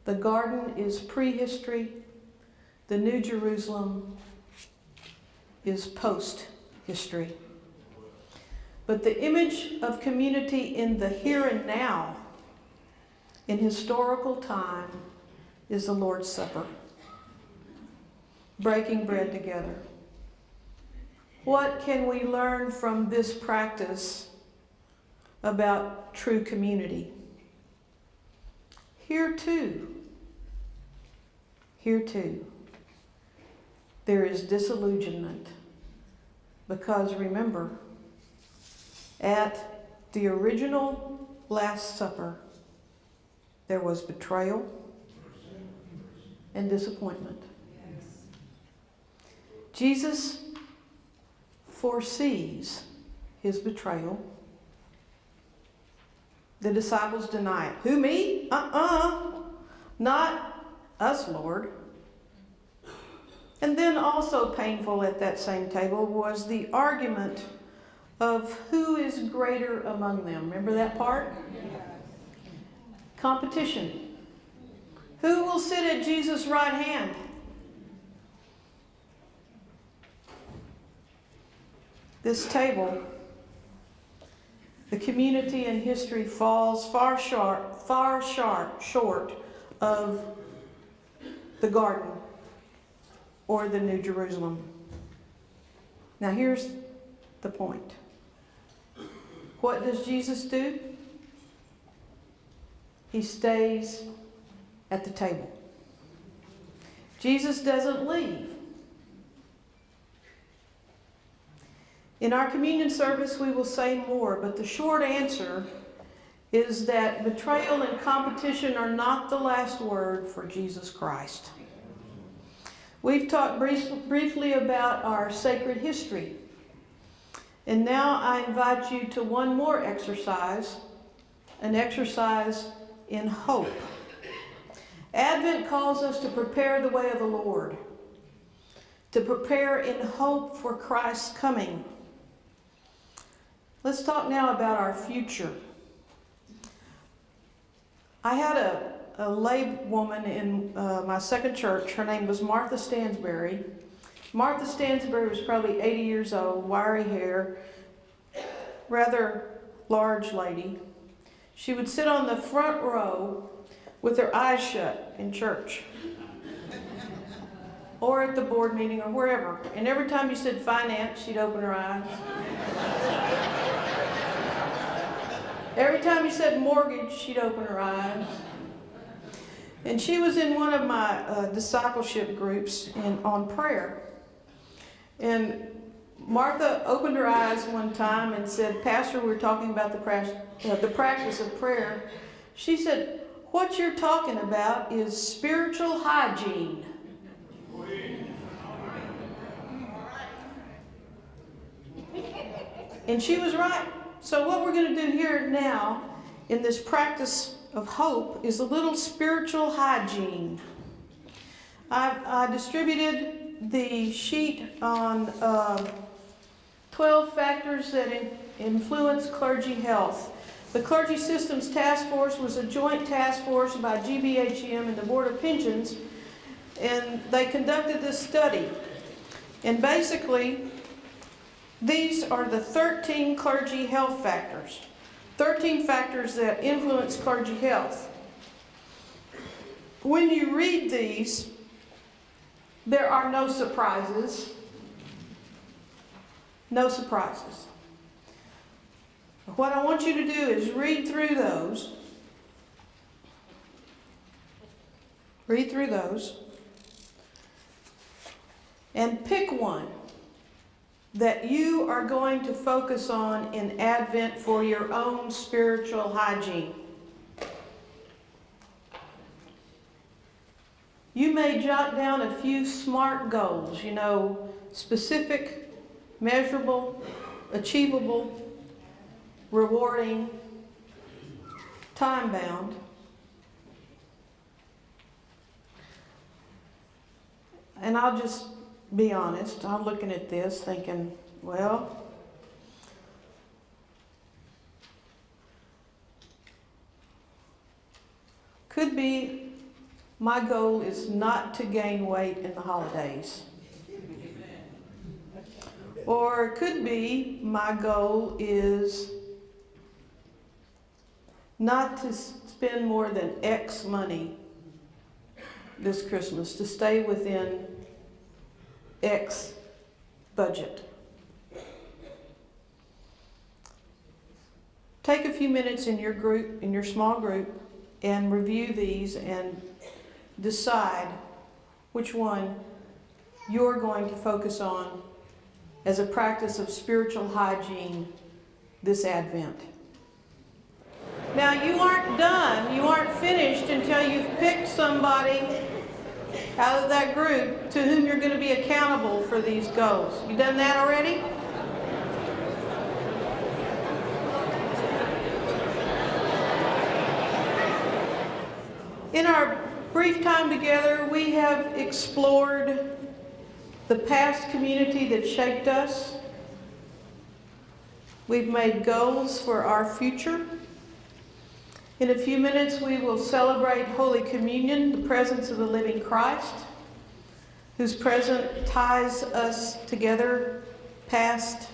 The garden is prehistory. The New Jerusalem is post-history. But the image of community in the here and now, in historical time, is the Lord's Supper. Breaking bread together. What can we learn from this practice about true community? Here too, there is disillusionment. Because remember, at the original Last Supper, there was betrayal and disappointment. Jesus foresees his betrayal. The disciples deny it. Who, me? Not us, Lord. And then also painful at that same table was the argument of who is greater among them. Remember that part? Competition. Who will sit at Jesus' right hand? This table, the community and history falls far short of the garden or the New Jerusalem. Now here's the point. What does Jesus do? He stays at the table. Jesus doesn't leave. In our communion service, we will say more, but the short answer is that betrayal and competition are not the last word for Jesus Christ. We've talked briefly about our sacred history. And now I invite you to one more exercise, an exercise in hope. Advent calls us to prepare the way of the Lord, to prepare in hope for Christ's coming. Let's talk now about our future. I had a lay woman in my second church. Her name was Martha Stansberry. Martha Stansberry was probably 80 years old, wiry hair, rather large lady. She would sit on the front row with her eyes shut in church or at the board meeting or wherever. And every time you said finance, she'd open her eyes. Every time you said mortgage, she'd open her eyes. And she was in one of my discipleship groups on prayer. And Martha opened her eyes one time and said, Pastor, we were talking about the practice of prayer. She said, what you're talking about is spiritual hygiene. And she was right. So what we're going to do here now in this practice of hope is a little spiritual hygiene. I distributed the sheet on 12 factors that influence clergy health. The Clergy Systems Task Force was a joint task force by GBHM and the Board of Pensions, and they conducted this study. And basically, these are the 13 clergy health factors. 13 factors that influence clergy health. When you read these, there are no surprises. No surprises. What I want you to do is read through those. Read through those. And pick one that you are going to focus on in Advent for your own spiritual hygiene. You may jot down a few SMART goals, specific, measurable, achievable, rewarding, time-bound. And I'll just be honest, I'm looking at this thinking, well, could be My goal is not to gain weight in the holidays. Or it could be, my goal is not to spend more than X money this Christmas, to stay within X budget. Take a few minutes in your group, in your small group, and review these and decide which one you're going to focus on as a practice of spiritual hygiene this Advent. Now, you aren't done, you aren't finished until you've picked somebody out of that group to whom you're going to be accountable for these goals. You done that already? In our brief time together, we have explored the past community that shaped us. We've made goals for our future. In a few minutes, we will celebrate Holy Communion, the presence of the living Christ, whose presence ties us together, past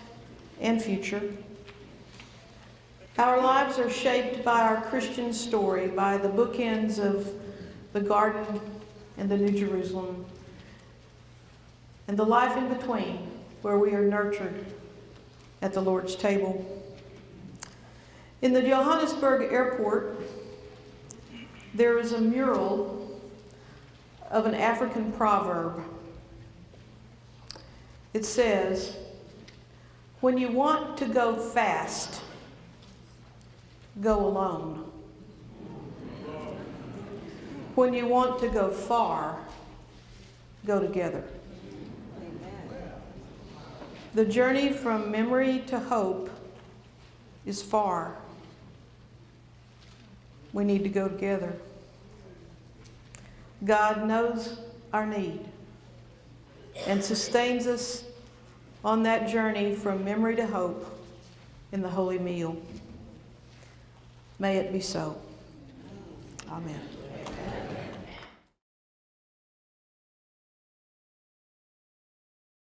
and future. Our lives are shaped by our Christian story, by the bookends of the garden and the New Jerusalem, and the life in between, where we are nurtured at the Lord's table. In the Johannesburg airport, there is a mural of an African proverb. It says, "When you want to go fast, go alone. When you want to go far, go together." The journey from memory to hope is far. We need to go together. God knows our need and sustains us on that journey from memory to hope in the Holy Meal. May it be so. Amen.